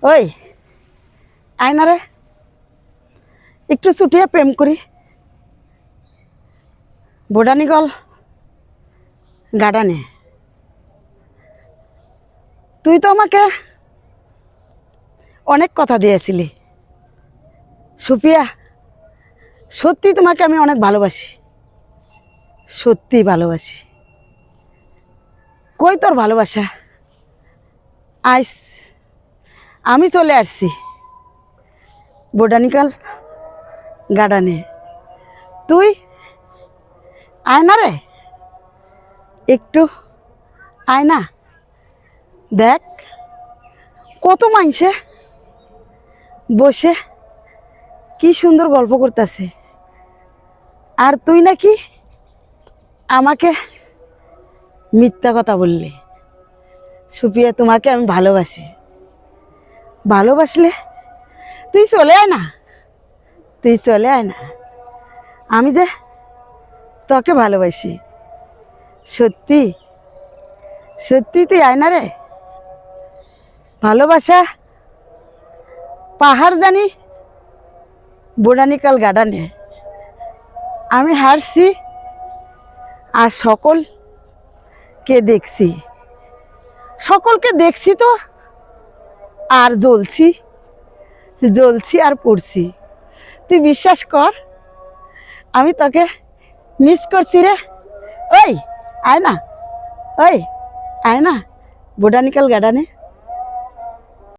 ওই আয় না রে, একটু ছুটিয়ে প্রেম করি। বোটানিক্যাল গার্ডেনে তুই তো আমাকে অনেক কথা দিয়েছিলি সুপিয়া। সত্যি তোমাকে আমি অনেক ভালোবাসি, সত্যি ভালোবাসি। কই তোর ভালোবাসা? আইস, আমি চলে আসছি বোটানিক্যাল গার্ডেনে। তুই আয় না রে, একটু আয় না। দেখ কত মানুষে বসে কি সুন্দর গল্প করতেছে, আর তুই নাকি আমাকে মিথ্যা কথা বললি। সুপিয়া, তোমাকে আমি ভালোবাসি। ভালোবাসলে তুই চলে আয় না, তুই চলে আয় না। আমি যে তোকে ভালোবাসি, সত্যি সত্যি। তুই আয় না রে। ভালোবাসা পাহাড় জানি বোটানিক্যাল গার্ডেনে আমি হারছি, আর সকলকে দেখছি, সকলকে দেখছি তো, আর জ্বলছি জ্বলছি আর পড়ছি। তুই বিশ্বাস কর, আমি তোকে মিস করছি রে। ওই আয় না, ওই আয় না বোটানিক্যাল গার্ডেনে।